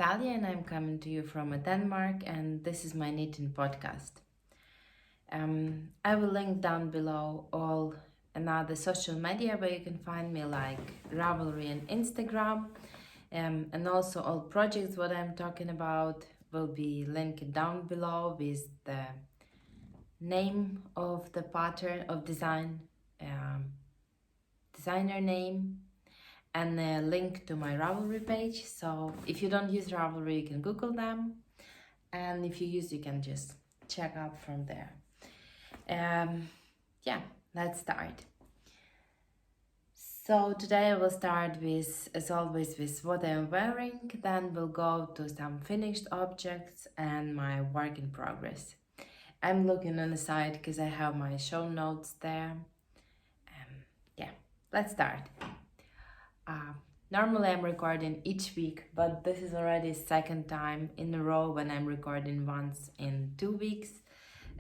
Natalia and I'm coming to you from Denmark, and this is my knitting podcast. I will link down below all another social media where you can find me, like Ravelry and Instagram, and also all projects what I'm talking about will be linked down below with the name of the pattern of design, designer name, and a link to my Ravelry page. So if you don't use Ravelry, you can Google them, and if you use, you can just check out from there. Yeah, let's start. So today I will start with, as always, with what I'm wearing, then we'll go to some finished objects and my work in progress. I'm looking on the side because I have my show notes there. Yeah, let's start. Normally I'm recording each week, but this is already second time in a row when I'm recording once in 2 weeks.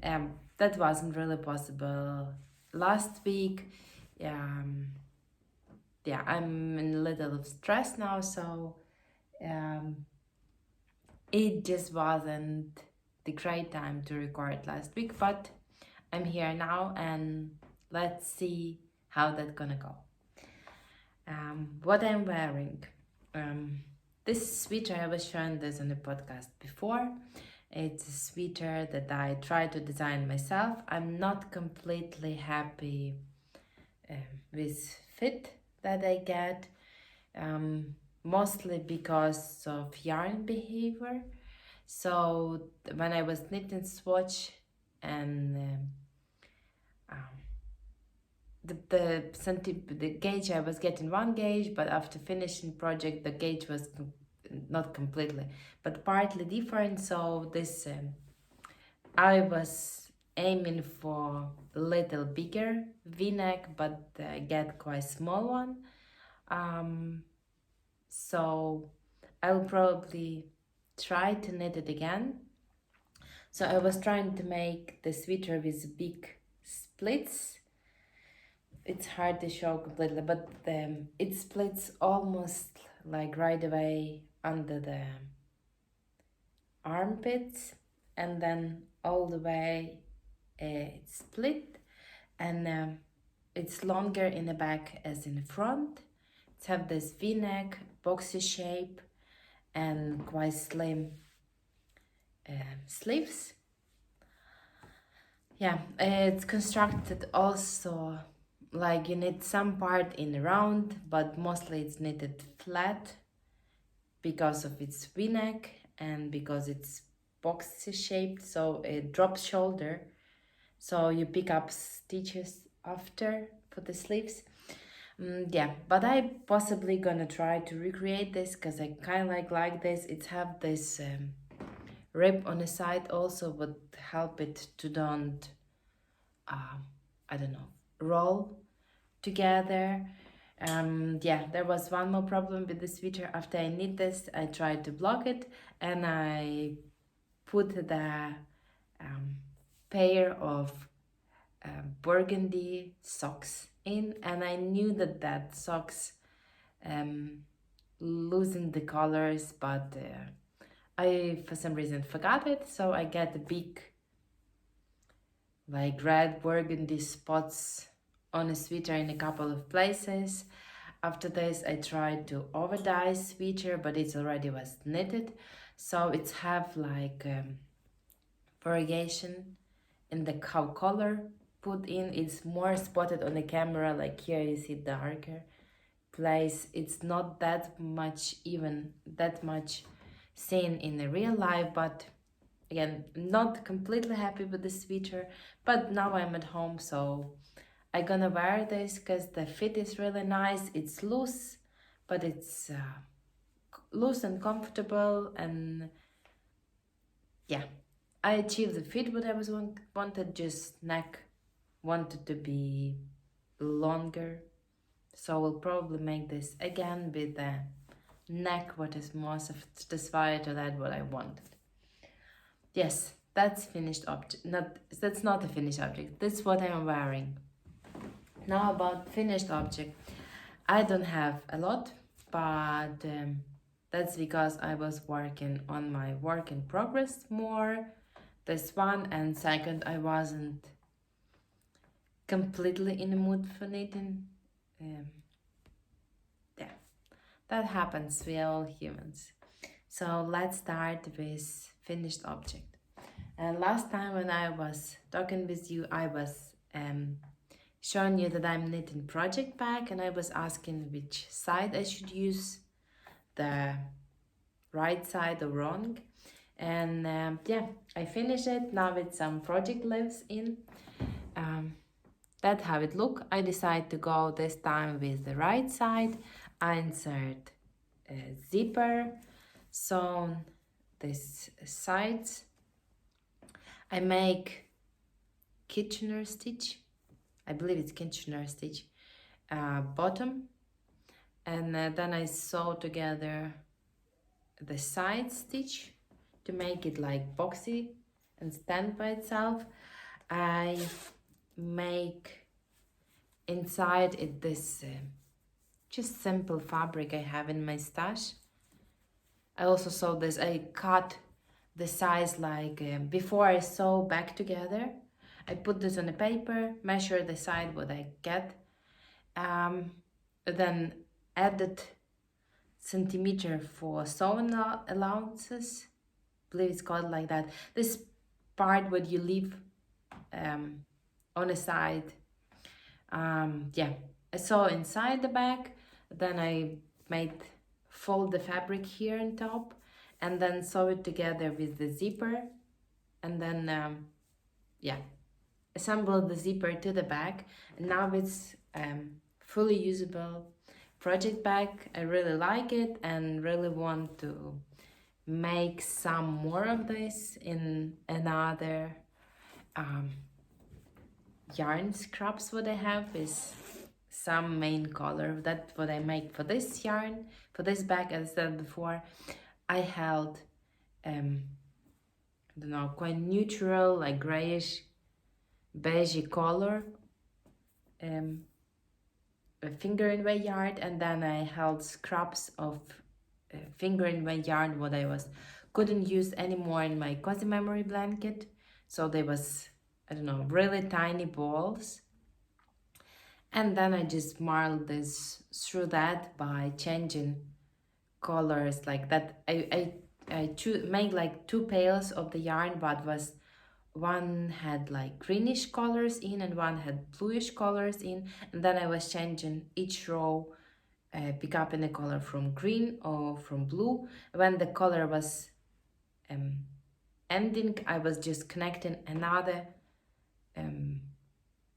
That wasn't really possible last week. Yeah, I'm in a little stress now, so it just wasn't the great time to record last week, but I'm here now and let's see how that's gonna go. What I'm wearing. This sweater, I was showing this on the podcast before. It's a sweater that I tried to design myself. I'm not completely happy with fit that I get, mostly because of yarn behavior. So when I was knitting swatch and the gauge, I was getting 1 gauge, but after finishing project the gauge was not completely but partly different. So this I was aiming for a little bigger v-neck, but I get quite small one. So I will probably try to knit it again. So I was trying to make the sweater with big splits. It's hard to show completely, but it splits almost like right away under the armpits, and then all the way it's split, and it's longer in the back as in the front. It's have this v-neck, boxy shape, and quite slim sleeves. Yeah, it's constructed also like you knit some part in round, but mostly it's knitted flat because of its v-neck and because it's boxy shaped, so it drops shoulder, so you pick up stitches after for the sleeves. Yeah, but I possibly gonna try to recreate this because I kind of like this. It's have this rib on the side also would help it to don't I don't know, roll together. Yeah, there was one more problem with the sweater. After I knit this, I tried to block it and I put the pair of burgundy socks in, and I knew that socks loosened the colors, but I for some reason forgot it, so I get a big like red burgundy spots on a sweater in a couple of places. After this I tried to over dye sweater, but it already was knitted, so it's have like variation in the how color put in. It's more spotted on the camera, like here you see darker place. It's not that much seen in the real life, but again, not completely happy with the sweater, but now I'm at home, so I'm gonna wear this because the fit is really nice. It's loose, but it's loose and comfortable, and yeah, I achieved the fit what I was wanted. Just neck wanted to be longer, so we'll probably make this again with the neck what is more satisfied to that what I wanted. Yes, that's finished object. That's not a finished object. That's what I'm wearing. Now about finished object. I don't have a lot, but That's because I was working on my work in progress more, this one, and second, I wasn't completely in the mood for knitting. Um, yeah, that happens, we are all humans. So let's start with finished object. And last time when I was talking with you, I was showing you that I'm knitting project bag, and I was asking which side I should use, the right side or wrong. And yeah, I finished it now with some project leaves in. That's how it look. I decided to go this time with the right side. I insert a zipper, sewn this sides. I make Kitchener stitch. I believe it's Kitchener stitch bottom, and then I sew together the side stitch to make it like boxy and stand by itself. I make inside it this just simple fabric I have in my stash. I also sew this. I cut the size like before I sew back together. I put this on a paper, measure the side what I get, then added centimeter for sewing allowances. I believe it's called like that. This part what you leave on the side. Yeah, I sew inside the bag. Then I made fold the fabric here on top, and then sew it together with the zipper, and then yeah, assemble the zipper to the bag. And now it's fully usable project bag. I really like it and really want to make some more of this in another yarn scraps. What I have is some main color. That's what I make for this yarn, for this bag. As I said before, I held I don't know, quite neutral, like grayish beige color a finger in way yarn, and then I held scraps of finger in way yarn what I couldn't use anymore in my cozy memory blanket. So they was, I don't know, really tiny balls. And then I just marled this through that by changing colors like that. I made like two pails of the yarn, but was one had like greenish colors in and one had bluish colors in, and then I was changing each row, pick up in a color from green or from blue. When the color was ending, I was just connecting another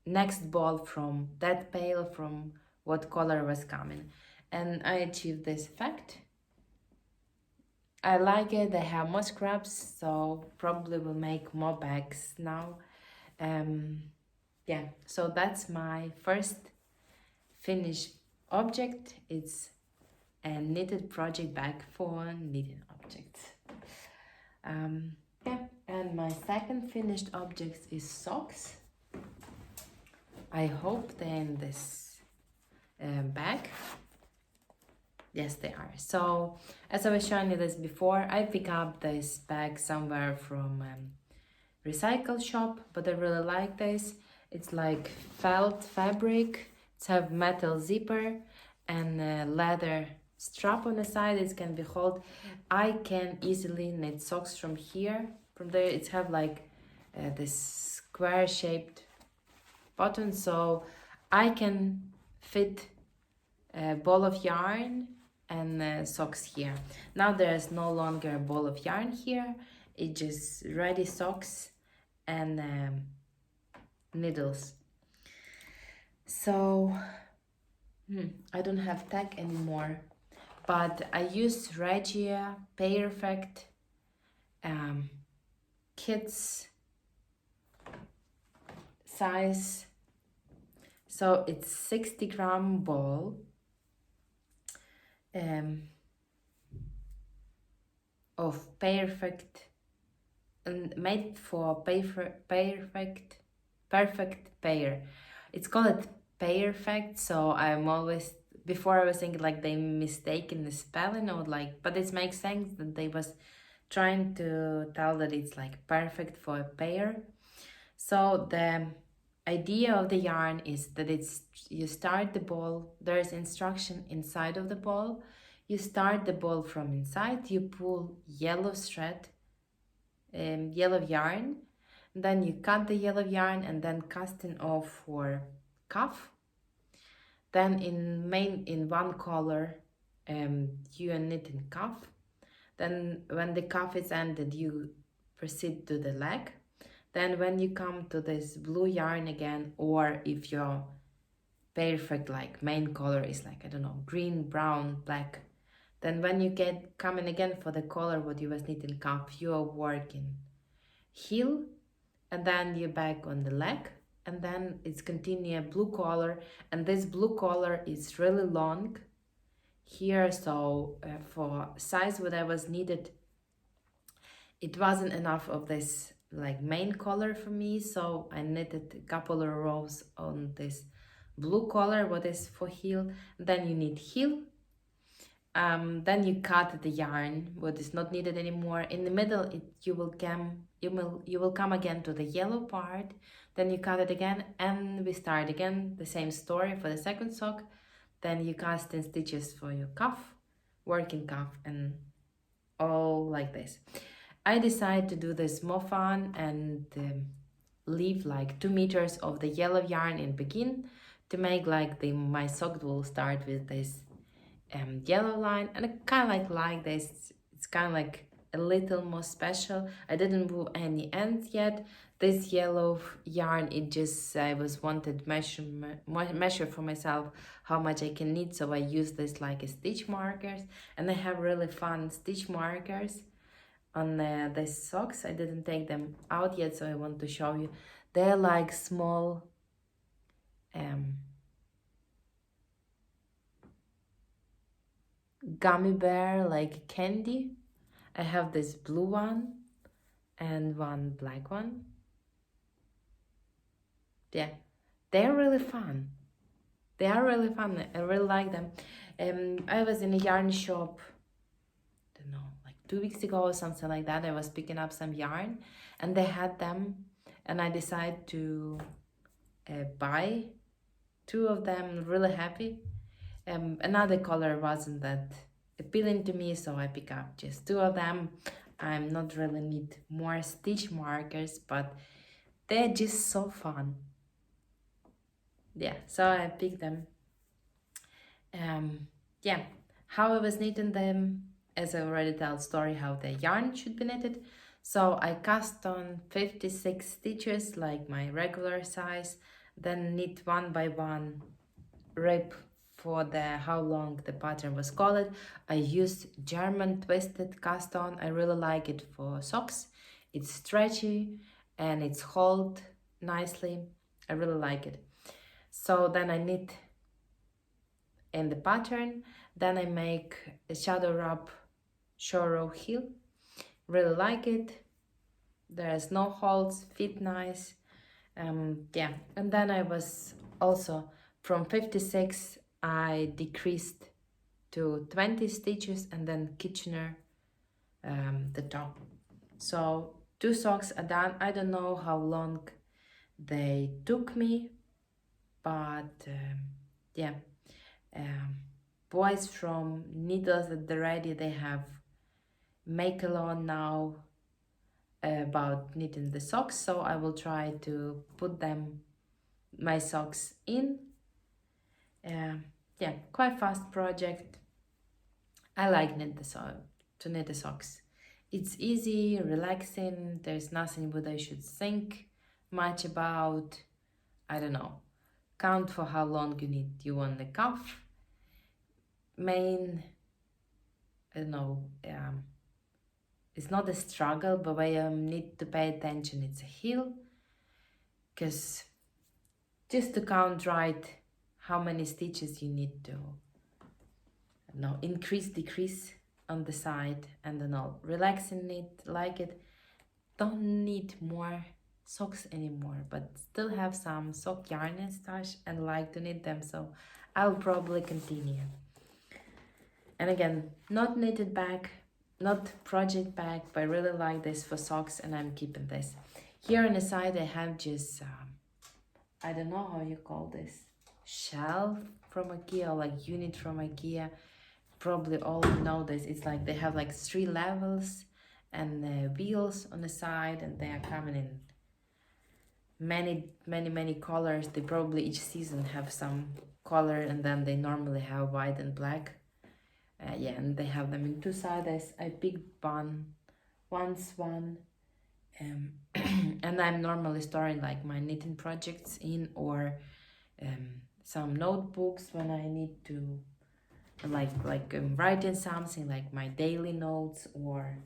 next ball from that pail from what color was coming, and I achieved this effect. I like it. They have more scraps, so probably will make more bags now. Yeah, so that's my first finished object. It's a knitted project bag for knitting objects. Yeah, and my second finished object is socks. I hope they're in this bag. Yes, they are. So, as I was showing you this before, I pick up this bag somewhere from recycle shop, but I really like this. It's like felt fabric. It's have metal zipper and a leather strap on the side. It can be hold. I can easily knit socks from here. From there, it's have like this square shaped button, so I can fit a ball of yarn and socks here. Now there's no longer a ball of yarn here. It's just ready socks and needles. So I don't have tag anymore, but I use Regia pairfect kids size. So it's 60-gram ball. Of perfect and made for perfect pair. It's called pairfect, so I'm always before I was thinking like they mistaken the spelling or like, but it makes sense that they was trying to tell that it's like perfect for a pair. So the idea of the yarn is that it's you start the ball, there's instruction inside of the ball. You start the ball from inside, you pull yellow thread, yellow yarn, then you cut the yellow yarn and then casting off for cuff. Then in one color, you knit in cuff. Then when the cuff is ended, you proceed to the leg. Then when you come to this blue yarn again, or if your perfect like main color is like, I don't know, green, brown, black, then when you get coming again for the color what you was knitting cuff, you are working heel, and then you're back on the leg, and then it's continue a blue color, and this blue color is really long here. So for size what I was needed, it wasn't enough of this like main color for me, so I knitted a couple of rows on this blue color what is for heel. Then you need heel, then you cut the yarn what is not needed anymore. In the middle you will come again to the yellow part, then you cut it again, and we start again the same story for the second sock. Then you cast in stitches for your cuff, working cuff, and all like this. I decided to do this more fun and leave like 2 meters of the yellow yarn in begin to make like my sock will start with this yellow line, and I kind of like this. It's kind of like a little more special. I didn't move any ends yet. This yellow yarn, it just I was wanted measure for myself how much I can knit, so I use this like a stitch markers, and I have really fun stitch markers on the socks. I didn't take them out yet, so I want to show you. They're like small gummy bear like candy. I have this blue one and one black one. Yeah, they're really fun. They are really fun. I really like them. I was in a yarn shop, I don't know, like 2 weeks ago or something like that. I was picking up some yarn and they had them, and I decided to buy 2 of them. Really happy. Another color wasn't that appealing to me, so I pick up just 2 of them. I'm not really need more stitch markers, but they're just so fun. Yeah, so I picked them. Yeah, how I was knitting them, as I already told story how the yarn should be knitted. So I cast on 56 stitches like my regular size, then knit one by one rib for the how long the pattern was called. I used German twisted cast on. I really like it for socks. It's stretchy and it's hold nicely. I really like it. So then I knit in the pattern, then I make a shadow wrap show row heel. Really like it. There's no holes, fit nice. Yeah, and then I was also from 56 I decreased to 20 stitches, and then Kitchener the top. So 2 socks are done. I don't know how long they took me, but yeah, boys from Needles at the Ready, they have make along now about knitting the socks, so I will try to put them my socks in. Yeah, quite fast project. I like to knit the socks. It's easy, relaxing. There's nothing what I should think much about. I don't know. Count for how long you want the cuff. Main, I don't know. It's not a struggle, but I need to pay attention. It's a heel, because just to count right how many stitches you need to increase, decrease on the side, and then relaxing it, like it. Don't need more socks anymore, but still have some sock yarn and such and like to knit them, so I'll probably continue. And again, not knitted bag, not project bag, but I really like this for socks and I'm keeping this. Here on the side I have just, I don't know how you call this, shelf from IKEA or like unit from IKEA. Probably all know this. It's like they have like 3 levels and wheels on the side and they are coming in many colors. They probably each season have some color and then they normally have white and black. Yeah, and they have them in 2 sizes. I picked one, and I'm normally storing like my knitting projects in or some notebooks when I need to writing something like my daily notes or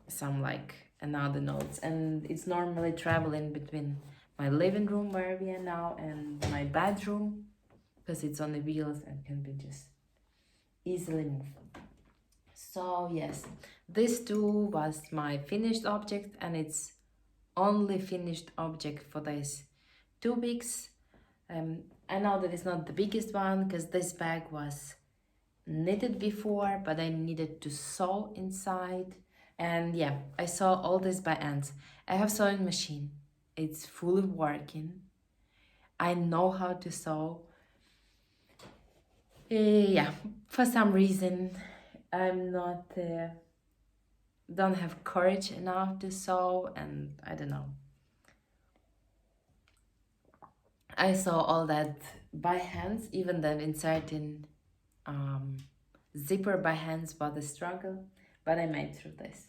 some like another notes, and it's normally traveling between my living room where we are now and my bedroom because it's on the wheels and can be just easily moved. So yes, this too was my finished object and it's only finished object for this 2 weeks. I know that it's not the biggest one because this bag was knitted before, but I needed to sew inside. And yeah, I sew all this by hands. I have sewing machine. It's fully working. I know how to sew. Yeah, for some reason I'm not don't have courage enough to sew, and I don't know. I sew all that by hands, even then inserting zipper by hands was a struggle, but I made through this.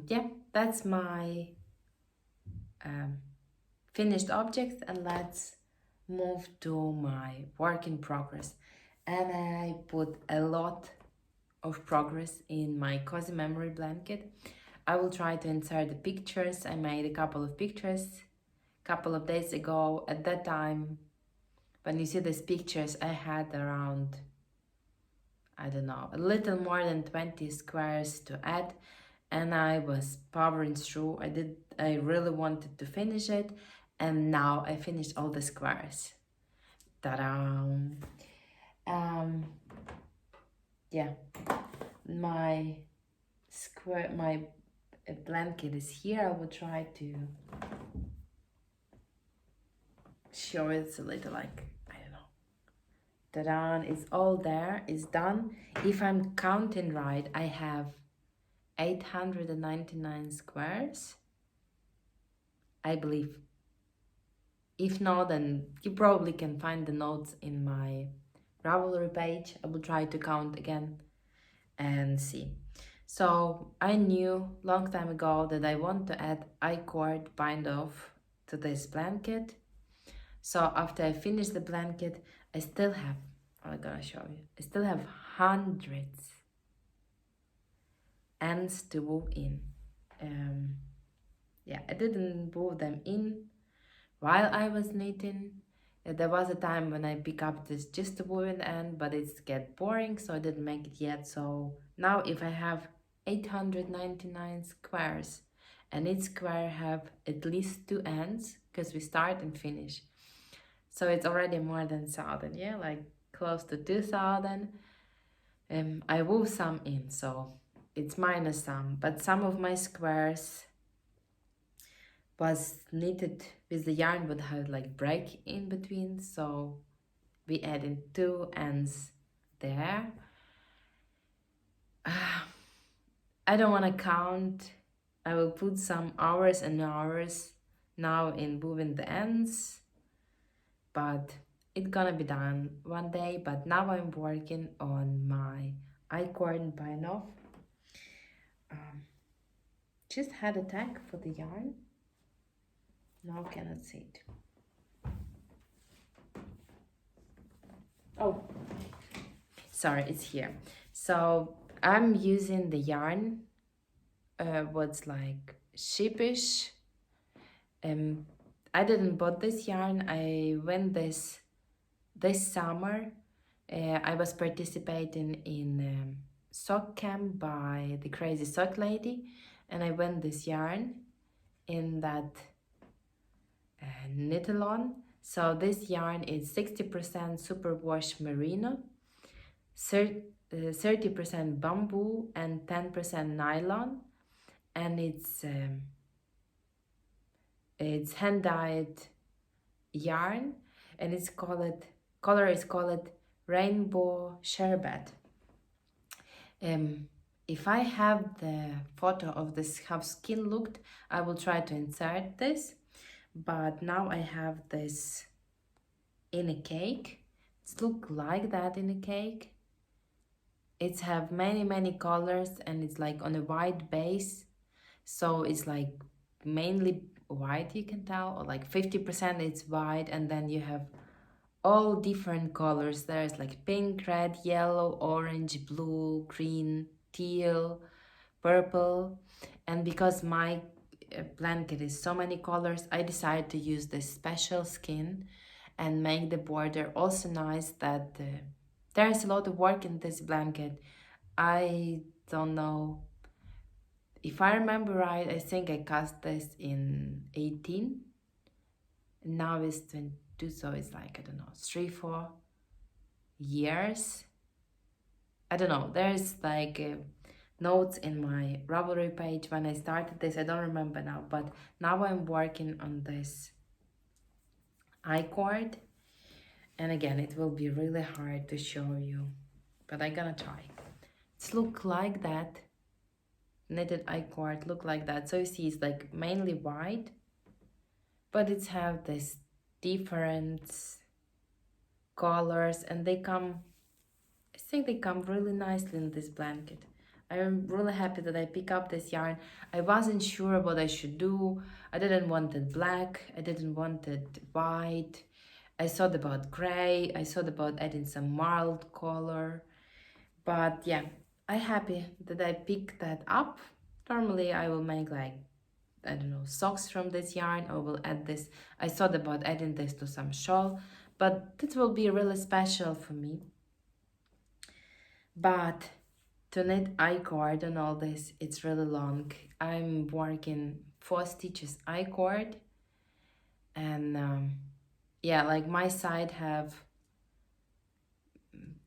Yeah, that's my finished object, and let's move to my work in progress. And I put a lot of progress in my cozy memory blanket. I will try to insert the pictures. I made a couple of pictures a couple of days ago. At that time, when you see these pictures, I had around, I don't know, a little more than 20 squares to add, and I was powering through. I really wanted to finish it, and now I finished all the squares. Ta-da! Yeah, my blanket is here. I will try to show it a little, like, I don't know. Ta-da! It's all there. It's done. If I'm counting right, I have 899 squares, I believe. If not, then you probably can find the notes in my Ravelry page. I will try to count again and see. So I knew long time ago that I want to add I-cord bind off to this blanket. So after I finish the blanket, I still have, I'm gonna show you, I still have hundreds ends to move in. Yeah, I didn't move them in while I was knitting. There was a time when I pick up this just to move an end, but it's get boring, so I didn't make it yet. So now if I have 899 squares and each square have at least 2 ends, because we start and finish, so it's already more than 1,000, yeah, like close to 2,000. I wove some in, so it's minus some, but some of my squares was knitted with the yarn but had like break in between, so we added 2 ends there. I don't want to count. I will put some hours and hours now in moving the ends, but it's gonna be done one day. But now I'm working on my I-cord bind off. Just had a tag for the yarn. Now cannot see it. Oh, sorry, it's here. So I'm using the yarn, what's like sheepish. I didn't bought this yarn. I went this summer. I was participating in sock camp by the Crazy Sock Lady, and I went this yarn in that knit-along. So this yarn is 60% superwash merino, 30% bamboo and 10% nylon, and it's hand dyed yarn, and color is called rainbow sherbet. If I have the photo of this how skin looked, I will try to insert this, but now I have this in a cake. It's look like that in a cake. It's have many colors, and it's like on a white base, so it's like mainly white, you can tell, or like 50% it's white, and then you have all different colors. There's like pink, red, yellow, orange, blue, green, teal, purple. And because my blanket is so many colors, I decided to use this special skin and make the border also nice. That there's a lot of work in this blanket. I don't know if I remember right. I think I cast this in 18, and now it's 22, so it's like, I don't know, 3-4 years. I don't know, there's like notes in my Ravelry page when I started this. I don't remember now, but now I'm working on this I-cord, and again it will be really hard to show you, but I'm gonna try. It's look like that. Knitted I-cord look like that. So you see it's like mainly white, but it's have this different colors, and they come, I think they come really nicely in this blanket. I'm really happy that I pick up this yarn. I wasn't sure what I should do. I didn't want it black, I didn't want it white. I thought about gray, I thought about adding some mild color. But yeah, I'm happy that I picked that up. Normally I will make like, I don't know, socks from this yarn, or will add this. I thought about adding this to some shawl, but this will be really special for me. But to knit I-cord and all this, it's really long. I'm working 4 stitches I-cord, and yeah, like my side have,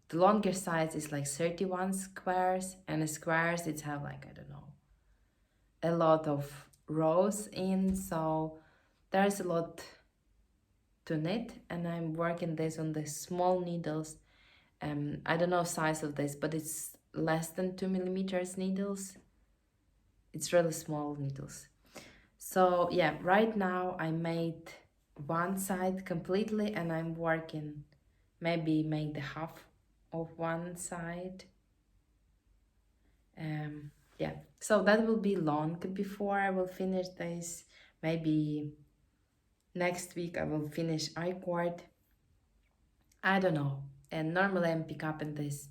the longer size is like 31 squares, and the squares it's have like, I don't know, a lot of rows in, so there's a lot to knit, and I'm working this on the small needles. I don't know size of this, but it's less than 2 millimeters needles. It's really small needles. So yeah, right now I made one side completely, and I'm working maybe make the half of one side. Yeah, so that will be long before I will finish this. Maybe next week I will finish I-cord. I don't know. And normally I'm pick up in this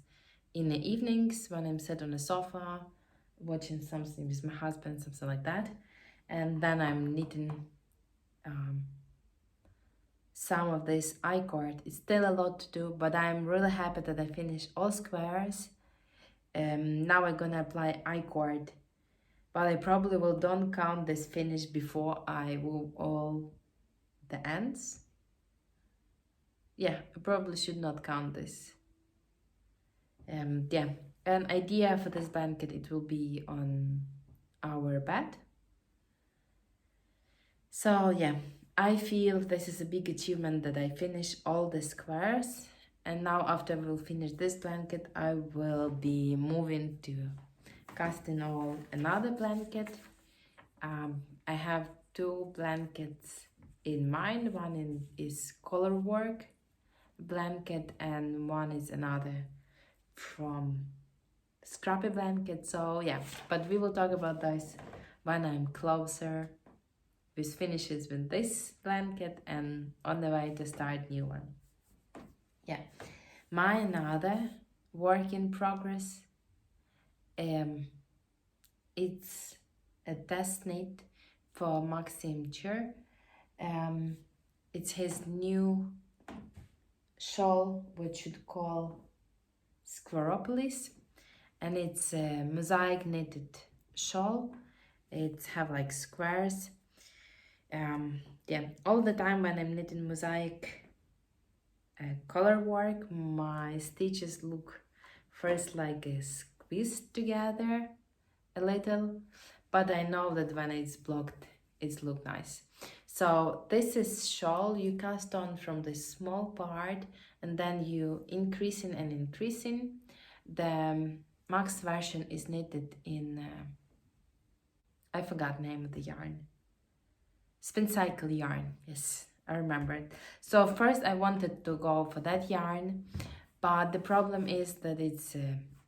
in the evenings when I'm sat on the sofa watching something with my husband, something like that. And then I'm knitting some of this I-cord. It's still a lot to do, but I'm really happy that I finished all squares. Now I'm gonna apply I-cord, but I probably will don't count this finish before I will all the ends. Yeah, I probably should not count this. Yeah, an idea for this blanket, it will be on our bed. So yeah, I feel this is a big achievement that I finished all the squares, and now after we'll finish this blanket, I will be moving to casting all another blanket. I have 2 blankets in mind. One is color work blanket, and one is another from scrappy blanket. So yeah, but we will talk about this when I'm closer with finishes with this blanket and on the way to start new one. Yeah, my another work in progress, it's a test knit for Maxim Cyr. It's his new shawl, which should call Squaropolis, and it's a mosaic knitted shawl. It's have like squares. yeah, all the time when I'm knitting mosaic color work, my stitches look first like squeezed together a little, but I know that when it's blocked, it's look nice. So this is shawl you cast on from this small part, and then you increasing and increasing. The max version is knitted in I forgot name of the yarn. Spin cycle yarn. Yes, I remember it. So first I wanted to go for that yarn, but the problem is that it's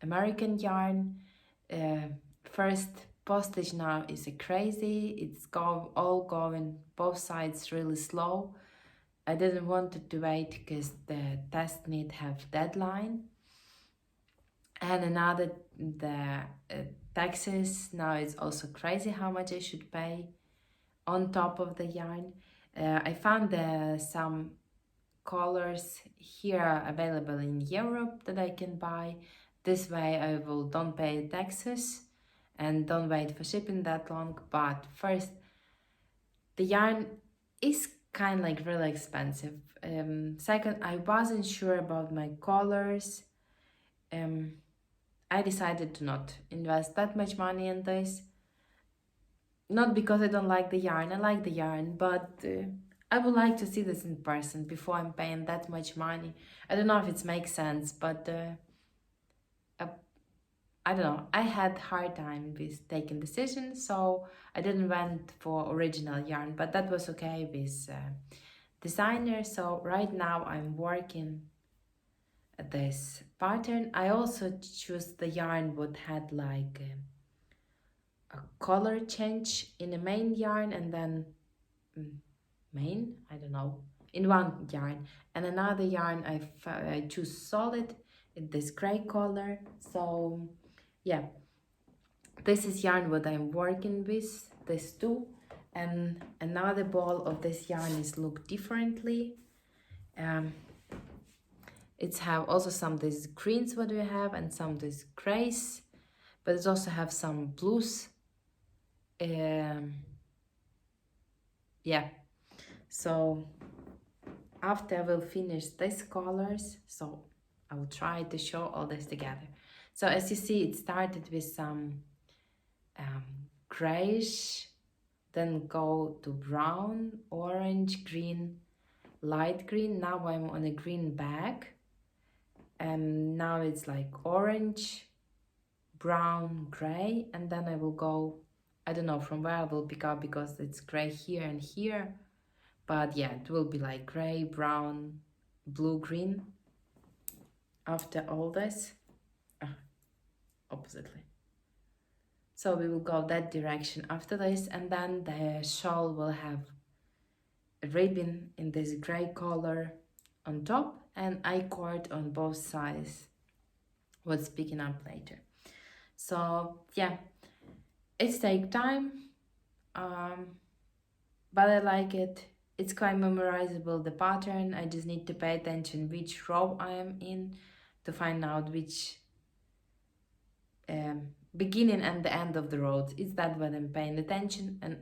American yarn. Uh, First postage now is crazy. It's all going both sides really slow. I didn't want to wait because the test need have deadline. And another, the taxes now it's also crazy how much I should pay on top of the yarn. I found some colors here available in Europe that I can buy. This way I will don't pay taxes and don't wait for shipping that long. But first, the yarn is kind of like really expensive. Second, I wasn't sure about my colors. I decided to not invest that much money in this. Not because I don't like the yarn, I like the yarn, but I would like to see this in person before I'm paying that much money. I don't know if it makes sense, but I don't know. I had hard time with taking decisions, so I didn't went for original yarn, but that was okay with designer. So right now I'm working at this pattern. I also choose the yarn what had like a color change in the main yarn and then I don't know, in one yarn, and another yarn I choose solid in this gray color. So yeah, this is yarn what I'm working with, this two, and another ball of this yarn is look differently. It's have also some these greens what we have and some these grays, but it also have some blues. Yeah, so after I will finish these colors, so I will try to show all this together. So as you see, it started with some grayish, then go to brown, orange, green, light green. Now I'm on a green bag, and now it's like orange, brown, gray, and then I will go, I don't know from where I will pick up because it's gray here and here, but yeah, it will be like gray, brown, blue, green after all this, oppositely. So we will go that direction after this, and then the shawl will have a ribbon in this gray color on top and I-cord on both sides, what's picking up later. So yeah, it's take time, but I like it. It's quite memorizable, the pattern. I just need to pay attention which row I am in to find out which beginning and the end of the rows. Is that what I'm paying attention? And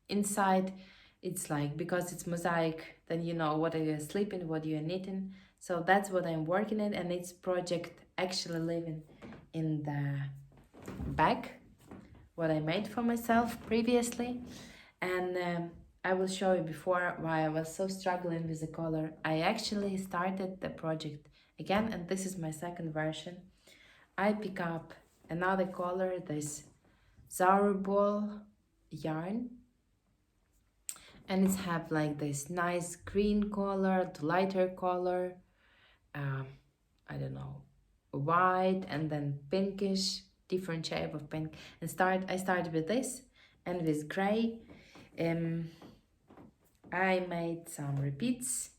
inside, it's like, because it's mosaic, then you know what are you sleeping, what you're knitting. So that's what I'm working in, and it's project actually living in the bag, what I made for myself previously. And I will show you before why I was so struggling with the color. I actually started the project again, and this is my second version. I pick up another color, this Squaropolis yarn, and it's have like this nice green color to lighter color, I don't know, white and then pinkish, different shape of pink. And I started with this and with gray. I made some repeats,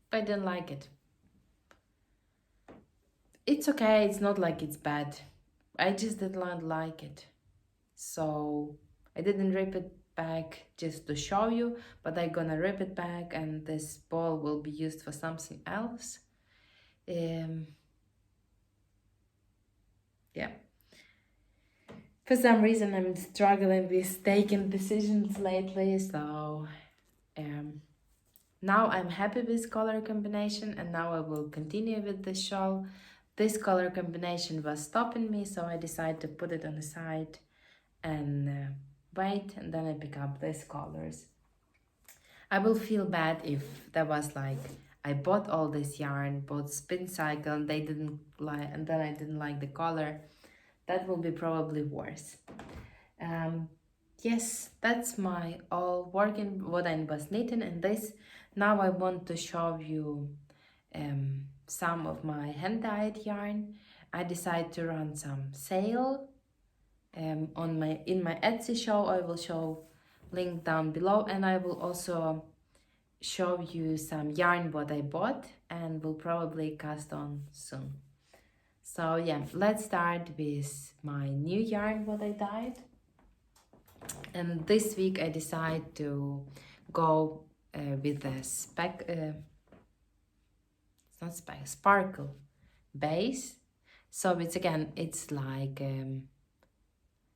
but I didn't like it. It's okay, it's not like it's bad. I just did not like it. So I didn't rip it back just to show you, but I'm gonna rip it back and this ball will be used for something else. Yeah. For some reason I'm struggling with taking decisions lately, so Now I'm happy with color combination, and now I will continue with the shawl. This color combination was stopping me, so I decided to put it on the side and wait, and then I pick up these colors. I will feel bad if that was like I bought all this yarn, bought spin cycle, and they didn't like, and then I didn't like the color. That will be probably worse. Yes, that's my all working what I was knitting in this. Now I want to show you some of my hand-dyed yarn. I decided to run some sale on my in my Etsy shop. I will show link down below, and I will also show you some yarn what I bought and will probably cast on soon. So yeah, let's start with my new yarn what I dyed. And this week I decided to go with a sparkle base. So it's like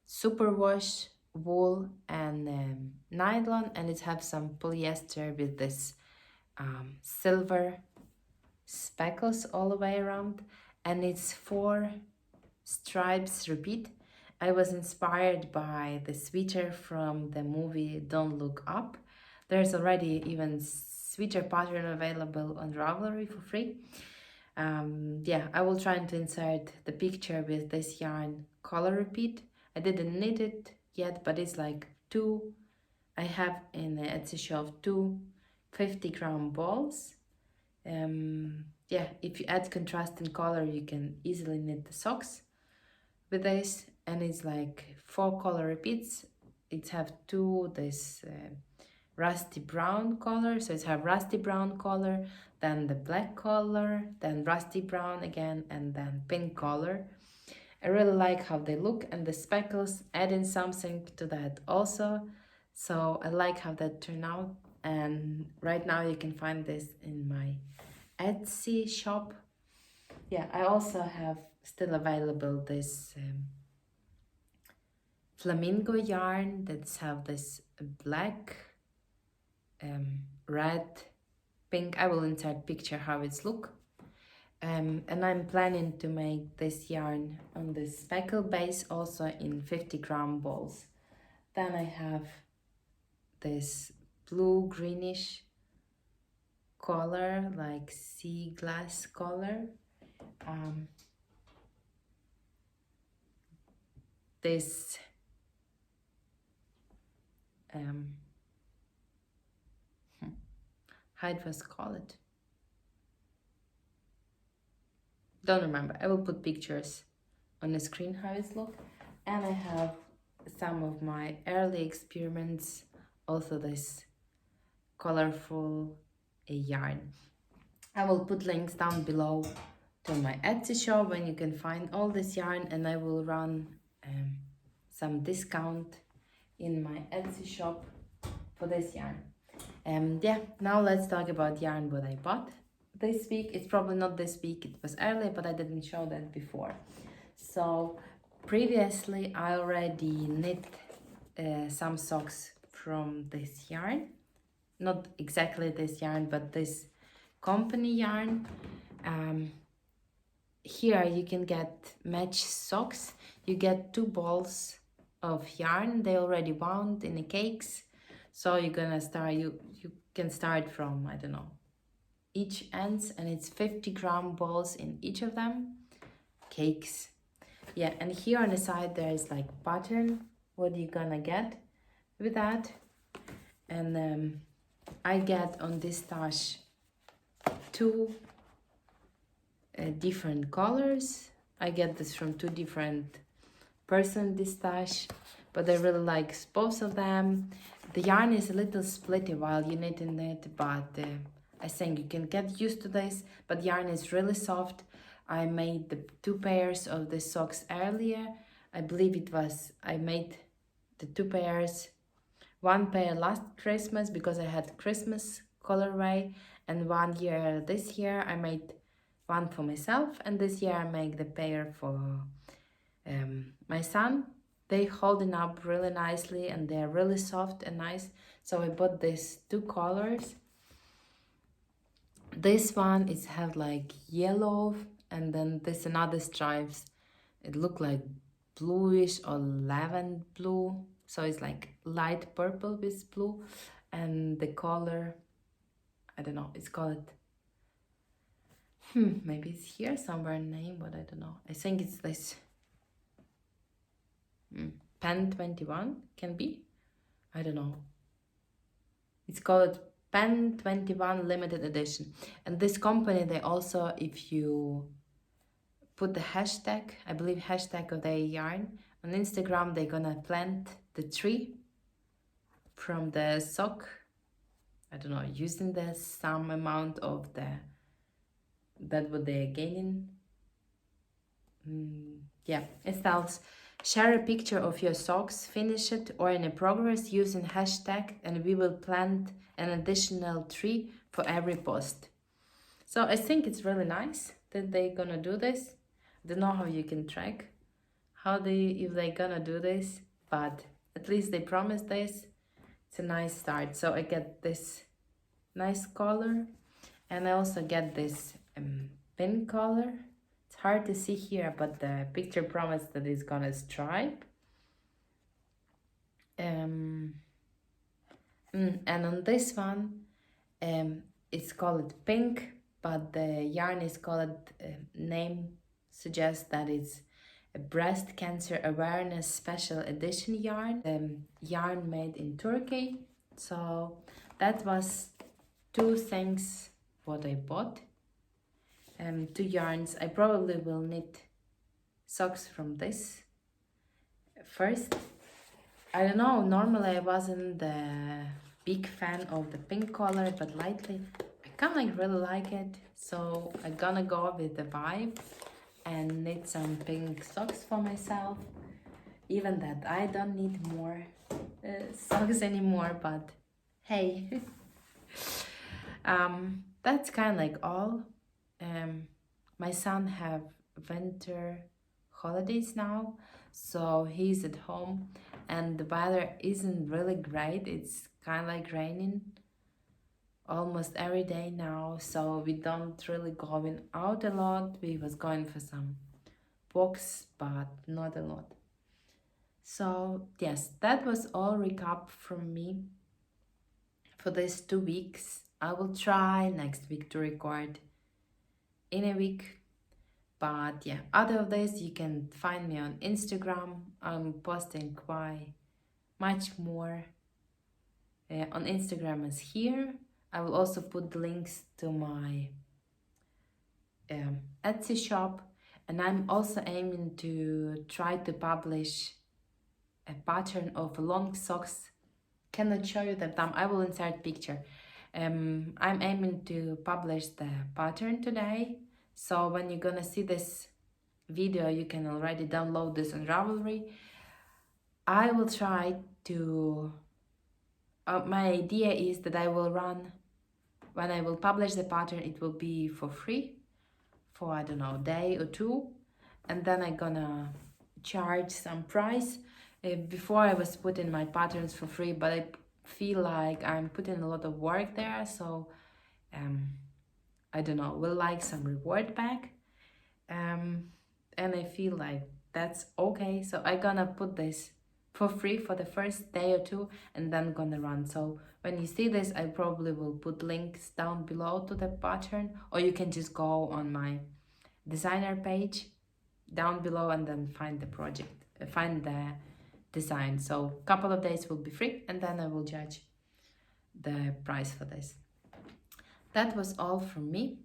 superwash wool and nylon, and it has some polyester with this silver speckles all the way around, and it's 4 stripes repeat. I was inspired by the sweater from the movie Don't Look Up. There's already even sweater pattern available on Ravelry for free. Yeah, I will try to insert the picture with this yarn color repeat. I didn't knit it yet, but it's like 2. I have in the Etsy shop 2 50-gram balls. Yeah, if you add contrast in color, you can easily knit the socks with this, and it's like 4 color repeats. It have 2 this rusty brown color, so it's have rusty brown color, then the black color, then rusty brown again, and then pink color. I really like how they look, and the speckles adding something to that also, so I like how that turned out. And right now you can find this in my Etsy shop. Yeah, I also have still available this Flamingo yarn that's have this black, red, pink. I will insert picture how it's look. And I'm planning to make this yarn on this speckle base also in 50-gram balls. Then I have this blue greenish color, like sea glass color. This how it was called, don't remember. I will put pictures on the screen how it look. And I have some of my early experiments, also this colorful yarn. I will put links down below to my Etsy shop when you can find all this yarn, and I will run some discount in my Etsy shop for this yarn. Yeah, now let's talk about yarn what I bought this week. It's probably not this week, it was earlier, but I didn't show that before. So previously I already knit some socks from this yarn, not exactly this yarn, but this company yarn. Here you can get match socks. You get 2 balls of yarn, they already wound in the cakes. So you're gonna start, you can start from, I don't know, each ends, and it's 50-gram balls in each of them, cakes. Yeah, and here on the side there is like pattern, what you're gonna get with that. And I get on this stash 2 different colors. I get this from 2 different person, this stash, but I really like both of them. The yarn is a little splitty while you're knitting it, but I think you can get used to this. But yarn is really soft. I made the 2 pairs of the socks earlier. I believe it was, I made the 2 pairs, 1 pair last Christmas because I had Christmas colorway, and 1 year this year I made 1 for myself, and this year I make the pair for my son. They holding up really nicely and they're really soft and nice. So I bought these 2 colors. This one is have like yellow, and then this another stripes. It look like bluish or lavender blue, so it's like light purple with blue, and the color, I don't know, it's called, maybe it's here somewhere name, but I don't know. I think it's this Pen 21 can be, I don't know. It's called Pen 21 limited edition, and this company, they also, if you put the hashtag, I believe hashtag of their yarn on Instagram, they're gonna plant the tree from the sock, I don't know, using the some amount of the that what they're gaining. Yeah, it tells share a picture of your socks, finish it or in a progress using hashtag, and we will plant an additional tree for every post. So I think it's really nice that they're gonna do this. I don't know how you can track if they're gonna do this, but at least they promised this. It's a nice start. So I get this nice color, and I also get this pink color. It's hard to see here, but the picture promised that it's gonna stripe. And on this one, it's called pink, but the yarn is called, name suggests that it's a breast cancer awareness special edition yarn, yarn made in Turkey. So that was two things what I bought, two yarns. I probably will knit socks from this first. I don't know, normally I wasn't the big fan of the pink color, but lately I kind of really like it, so I'm gonna go with the vibe and knit some pink socks for myself. Even that I don't need more socks anymore, but hey. That's kind of like all. My son have winter holidays now, so he's at home, and the weather isn't really great. It's kind of like raining almost every day now, so we don't really going out a lot. We was going for some walks, but not a lot. So yes, that was all recap from me for these 2 weeks. I will try next week to record in a week, but yeah, other of this you can find me on Instagram. I'm posting quite much more on Instagram as here. I will also put the links to my Etsy shop, and I'm also aiming to try to publish a pattern of long socks. Cannot show you the thumb, I will insert picture. I'm aiming to publish the pattern today, so when you're gonna see this video, you can already download this on Ravelry. I will try to, my idea is that I will run, when I will publish the pattern, it will be for free for, I don't know, a day or two, and then I'm gonna charge some price. Before I was putting my patterns for free, but I feel like I'm putting a lot of work there, so I don't know, will like some reward back, and I feel like that's okay, so I'm gonna put this for free for the first day or two, and then gonna run. So when you see this, I probably will put links down below to the pattern, or you can just go on my designer page down below and then find the project, find the design. So a couple of days will be free, and then I will judge the price for this. That was all from me.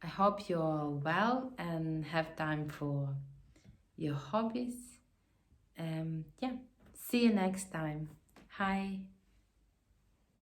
I hope you're well and have time for your hobbies. Yeah, see you next time. Hi.